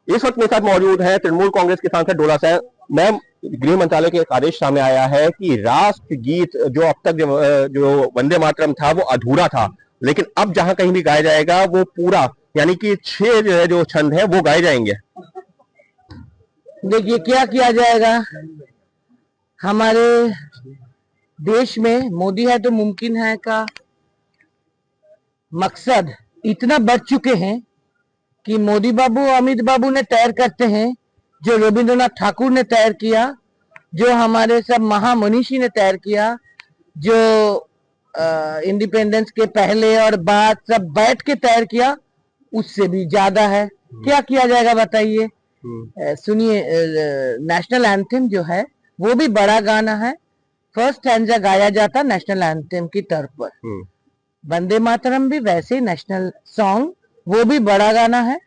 इस वक्त मेरे साथ मौजूद है तृणमूल कांग्रेस के सांसद डोला सैन मैम। गृह मंत्रालय के एक आदेश सामने आया है कि राष्ट्र गीत जो अब तक जो वंदे मातरम था वो अधूरा था, लेकिन अब जहां कहीं भी गाया जाएगा वो पूरा, यानी कि 6 जो छंद है वो गाए जाएंगे। देखिए क्या किया जाएगा। हमारे देश में मोदी है तो मुमकिन है का मकसद इतना बढ़ चुके हैं कि मोदी बाबू अमित बाबू ने तैयार करते हैं, जो रविंद्रनाथ ठाकुर ने तैयार किया, जो हमारे सब महामनीषी ने तैयार किया, जो इंडिपेंडेंस के पहले और बाद सब बैठ के तैयार किया, उससे भी ज्यादा है। क्या किया जाएगा बताइए। सुनिए, नेशनल एंथम जो है वो भी बड़ा गाना है। फर्स्ट स्टैंजा गाया जाता नेशनल एंथम की तर्ज पर। वंदे मातरम भी वैसे ही नेशनल सॉन्ग, वो भी बड़ा गाना है,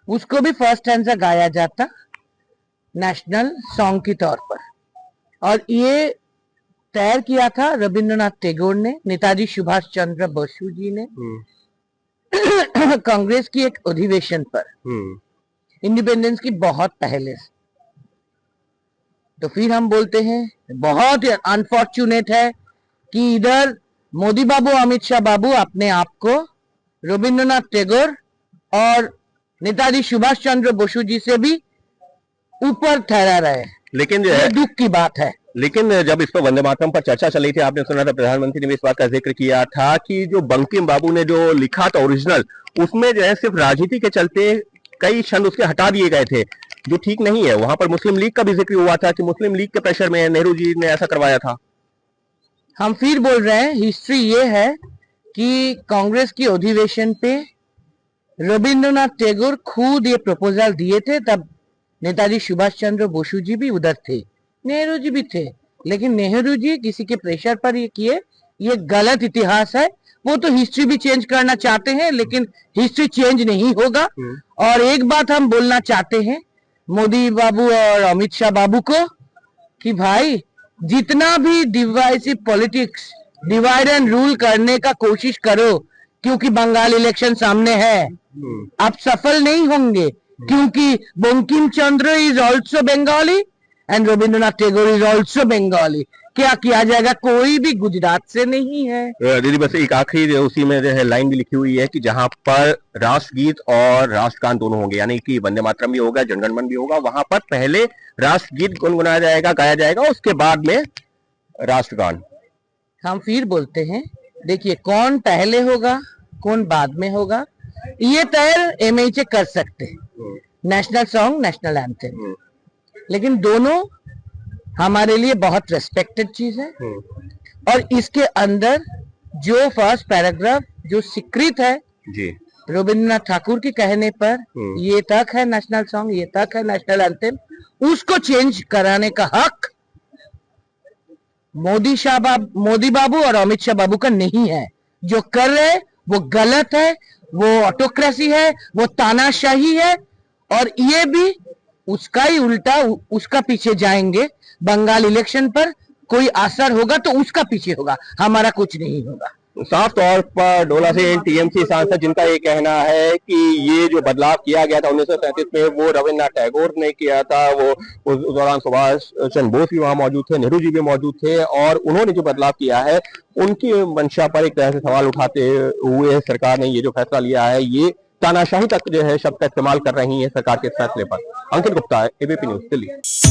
उसको भी फर्स्ट स्टैंजा गाया जाता नेशनल सॉन्ग की तौर पर। और ये तैयार किया था रविंद्रनाथ टैगोर ने, नेताजी सुभाष चंद्र बसु जी ने कांग्रेस की एक अधिवेशन पर, इंडिपेंडेंस की बहुत पहले से। तो फिर हम बोलते हैं बहुत अनफॉर्चुनेट है कि इधर मोदी बाबू अमित शाह बाबू अपने आप को रविंद्रनाथ टैगोर और नेताजी सुभाष चंद्र बसु जी से भी ऊपर ठहरा रहे। लेकिन ये दुख की बात है। लेकिन जब इस पर वंदे मातरम पर चर्चा चल रही थी, आपने सुना था प्रधानमंत्री ने भी इस बात का जिक्र किया था कि जो बंकिम बाबू ने जो लिखा था ओरिजिनल, उसमें जो है सिर्फ राजनीति के चलते कई छंद उसके हटा दिए गए थे, जो ठीक नहीं है। वहां पर मुस्लिम लीग का भी जिक्र हुआ था कि मुस्लिम लीग के प्रेशर में नेहरू जी ने ऐसा करवाया था। हम फिर बोल रहे हैं, हिस्ट्री ये है कि कांग्रेस की अधिवेशन पे रविंद्रनाथ टैगोर खुद ये प्रपोजल दिए थे, तब नेताजी सुभाष चंद्र बसु जी भी उधर थे, नेहरू जी भी थे, लेकिन नेहरू जी किसी के प्रेशर पर ये किए। ये गलत इतिहास है। वो तो हिस्ट्री भी चेंज करना चाहते हैं, लेकिन हिस्ट्री चेंज नहीं होगा। और एक बात हम बोलना चाहते हैं मोदी बाबू और अमित शाह बाबू को कि भाई, जितना भी divisive politics, divide and rule करने का कोशिश करो, क्योंकि बंगाल इलेक्शन सामने है, आप सफल नहीं होंगे, क्योंकि Bankim Chandra is also Bengali and Rabindranath Tagore is also Bengali. क्या किया जाएगा, कोई भी गुजरात से नहीं है। दीदी बस एक आखिरी उसी में जो है लाइन भी लिखी हुई है कि जहां पर राष्ट्रगीत और राष्ट्रगान दोनों होंगे, यानी कि वंदे मातरम भी होगा, जनगण मन भी होगा, वहां पर पहले राष्ट्रगीत गुनगुनाया जाएगा, गाया जाएगा, उसके बाद में राष्ट्रगान। हम फिर बोलते हैं, देखिए कौन पहले होगा कौन बाद में होगा ये तय एमएचए कर सकते हैं, नेशनल सॉन्ग नेशनल एंथम, लेकिन दोनों हमारे लिए बहुत रेस्पेक्टेड चीज है। और इसके अंदर जो फर्स्ट पैराग्राफ जो स्वीकृत है जी रविंद्रनाथ ठाकुर के कहने पर, ये तक है नेशनल सॉन्ग, ये तक है नेशनल एंथम, उसको चेंज कराने का हक मोदी बाबू और अमित शाह बाबू का नहीं है। जो कर रहे वो गलत है, वो ऑटोक्रेसी है, वो तानाशाही है, और ये भी उसका ही उल्टा, उसका पीछे जाएंगे। बंगाल इलेक्शन पर कोई असर होगा तो उसका पीछे होगा, हमारा कुछ नहीं होगा। साफ तौर पर डोला से टीएमसी सांसद जिनका ये कहना है कि ये जो बदलाव किया गया था 1937 में, वो रविंद्रनाथ टैगोर ने किया था। वो उस दौरान सुभाष चंद्र बोस भी वहां मौजूद थे, नेहरू जी भी मौजूद थे, और उन्होंने जो बदलाव किया है उनकी मंशा पर एक तरह से सवाल उठाते हुए सरकार ने ये जो फैसला लिया है, ये तानाशाही तक जो है शब्द का इस्तेमाल कर रही है सरकार के फैसले पर। अंकित गुप्ता, एबीपी न्यूज, दिल्ली।